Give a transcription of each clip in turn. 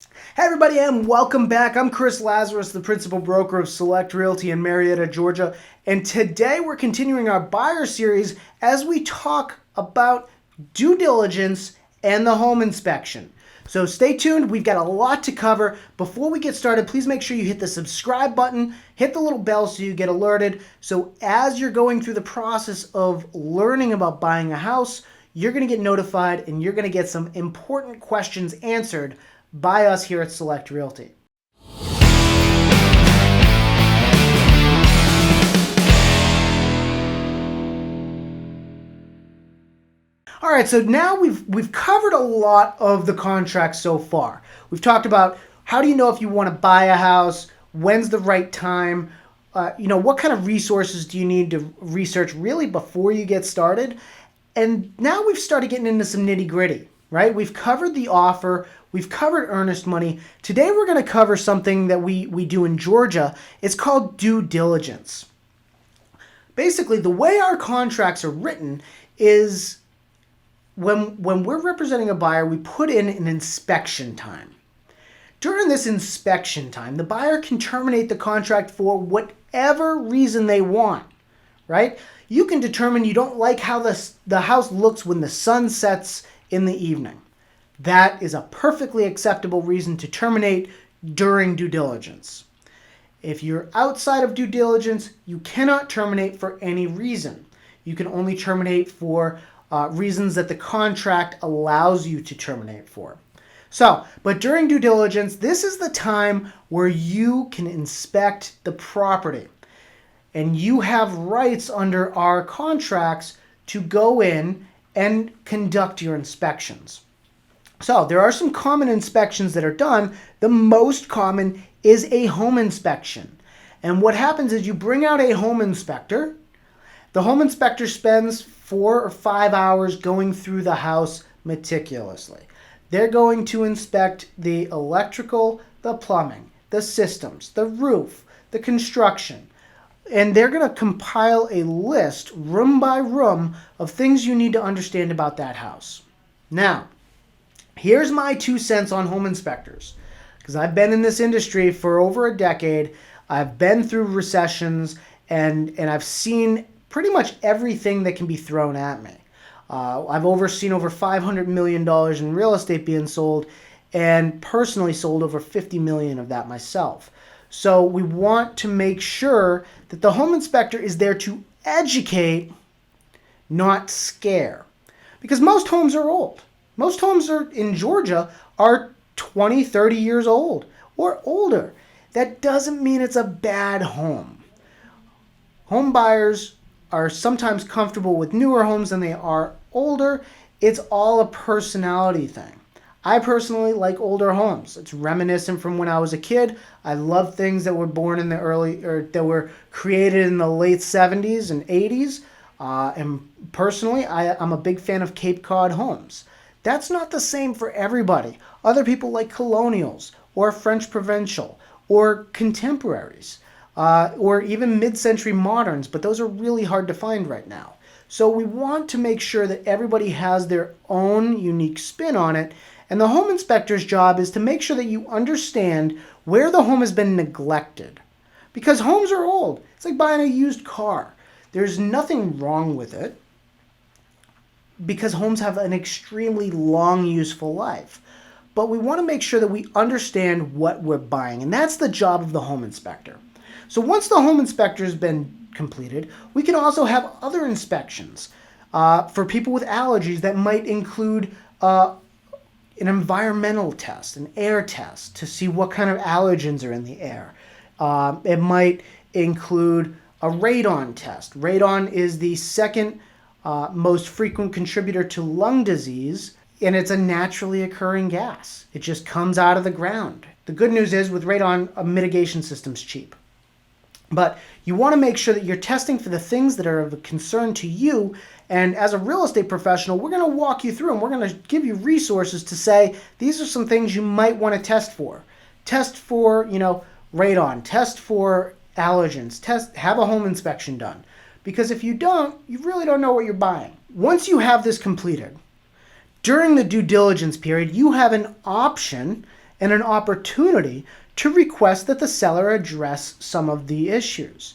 Hey everybody, and welcome back. I'm Chris Lazarus, the principal broker of Sellect Realty in Marietta, Georgia. And today we're continuing our buyer series as we talk about due diligence and the home inspection. So stay tuned. We've got a lot to cover. Before we get started, please make sure you hit the subscribe button, hit the little bell so you get alerted. So as you're going through the process of learning about buying a house, you're going to get notified and you're going to get some important questions answered by us here at Sellect Realty. All right, so now we've covered a lot of the contract so far. We've talked about how do you know if you want to buy a house, when's the right time, what kind of resources do you need to research really before you get started. And now we've started getting into some nitty gritty, right? We've covered the offer. We've covered earnest money. Today we're going to cover something that we do in Georgia. It's called due diligence. Basically, the way our contracts are written is when we're representing a buyer, we put in an inspection time. During this inspection time, the buyer can terminate the contract for whatever reason they want, right? You can determine you don't like how the house looks when the sun sets in the evening. That is a perfectly acceptable reason to terminate during due diligence. If you're outside of due diligence, you cannot terminate for any reason. You can only terminate for reasons that the contract allows you to terminate for. But during due diligence, this is the time where you can inspect the property. And you have rights under our contracts to go in and conduct your inspections. So there are some common inspections that are done. The most common is a home inspection. And what happens is you bring out a home inspector. The home inspector spends 4 or 5 hours going through the house meticulously. They're going to inspect the electrical, the plumbing, the systems, the roof, the construction. And they're going to compile a list, room by room, of things you need to understand about that house. Now, here's my 2 cents on home inspectors, because I've been in this industry for over a decade. I've been through recessions, and I've seen pretty much everything that can be thrown at me. I've overseen over $500 million in real estate being sold, and personally sold over $50 million of that myself. So we want to make sure that the home inspector is there to educate, not scare. Because most homes are old. Most homes in Georgia are 20, 30 years old or older. That doesn't mean it's a bad home. Home buyers are sometimes comfortable with newer homes than they are older. It's all a personality thing. I personally like older homes. It's reminiscent from when I was a kid. I love things that were born in that were created in the late 70s and 80s. And personally, I'm a big fan of Cape Cod homes. That's not the same for everybody. Other people like colonials or French provincial or contemporaries or even mid-century moderns, but those are really hard to find right now. So we want to make sure that everybody has their own unique spin on it. And the home inspector's job is to make sure that you understand where the home has been neglected. Because homes are old. It's like buying a used car. There's nothing wrong with it because homes have an extremely long useful life. But we want to make sure that we understand what we're buying. And that's the job of the home inspector. So once the home inspector has been completed, we can also have other inspections for people with allergies that might include an environmental test, an air test to see what kind of allergens are in the air. It might include a radon test. Radon is the second most frequent contributor to lung disease, and it's a naturally occurring gas. It just comes out of the ground. The good news is with radon, a mitigation system's cheap. But you want to make sure that you're testing for the things that are of concern to you. And as a real estate professional, we're going to walk you through and we're going to give you resources to say, these are some things you might want to test for. Test for, radon. Test for allergens. Have a home inspection done. Because if you don't, you really don't know what you're buying. Once you have this completed, during the due diligence period, you have an option and an opportunity to request that the seller address some of the issues.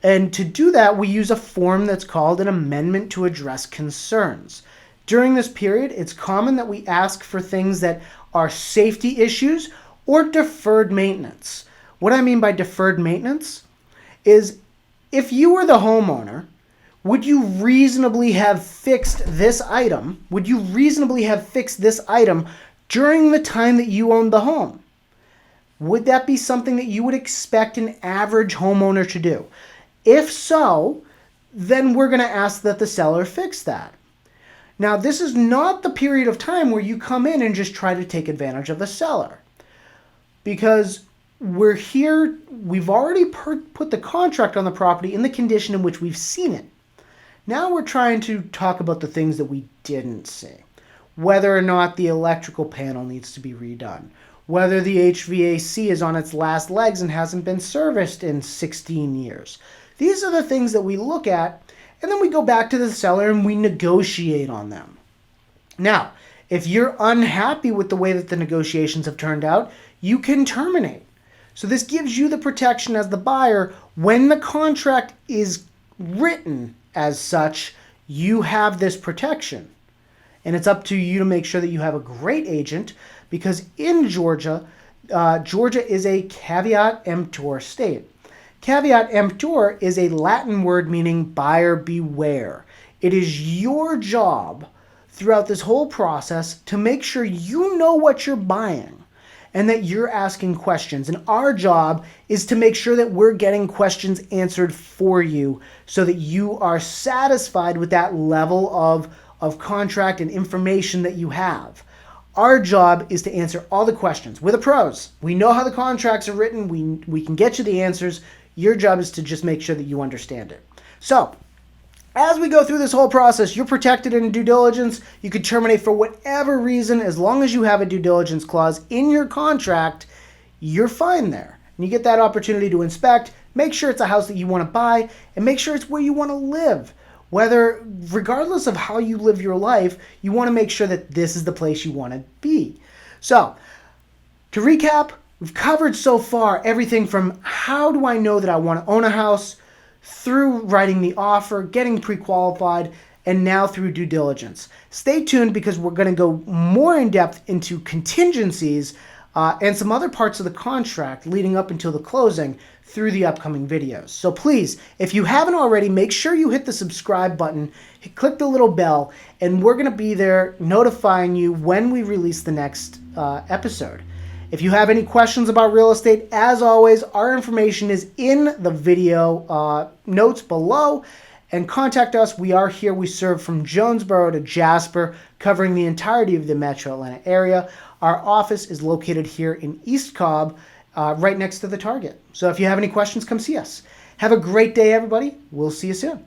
And to do that, we use a form that's called an amendment to address concerns. During this period, it's common that we ask for things that are safety issues or deferred maintenance. What I mean by deferred maintenance is, if you were the homeowner, would you reasonably have fixed this item? Would you reasonably have fixed this item during the time that you owned the home? Would that be something that you would expect an average homeowner to do? If so, then we're going to ask that the seller fix that. Now, this is not the period of time where you come in and just try to take advantage of the seller, because we're here, we've already put the contract on the property in the condition in which we've seen it. Now we're trying to talk about the things that we didn't see. Whether or not the electrical panel needs to be redone. Whether the HVAC is on its last legs and hasn't been serviced in 16 years. These are the things that we look at, and then we go back to the seller and we negotiate on them. Now, if you're unhappy with the way that the negotiations have turned out, you can terminate. So this gives you the protection as the buyer. When the contract is written as such, you have this protection. And it's up to you to make sure that you have a great agent, because in Georgia, Georgia is a caveat emptor state. Caveat emptor is a Latin word meaning buyer beware. It is your job throughout this whole process to make sure you know what you're buying and that you're asking questions. And our job is to make sure that we're getting questions answered for you so that you are satisfied with that level of contract and information that you have. Our job is to answer all the questions. We're the pros. We know how the contracts are written. We can get you the answers. Your job is to just make sure that you understand it. So, as we go through this whole process, you're protected in due diligence. You could terminate for whatever reason. As long as you have a due diligence clause in your contract, you're fine there. And you get that opportunity to inspect, make sure it's a house that you want to buy, and make sure it's where you want to live. Regardless of how you live your life, you want to make sure that this is the place you want to be. So, to recap, we've covered so far everything from how do I know that I want to own a house, through writing the offer, getting pre-qualified, and now through due diligence. Stay tuned, because we're going to go more in depth into contingencies and some other parts of the contract leading up until the closing through the upcoming videos. So please, if you haven't already, make sure you hit the subscribe button, click the little bell, and we're going to be there notifying you when we release the next episode. If you have any questions about real estate, as always, our information is in the video notes below. And contact us. We are here. We serve from Jonesboro to Jasper, covering the entirety of the metro Atlanta area. Our office is located here in East Cobb, right next to the Target. So if you have any questions, come see us. Have a great day, everybody. We'll see you soon.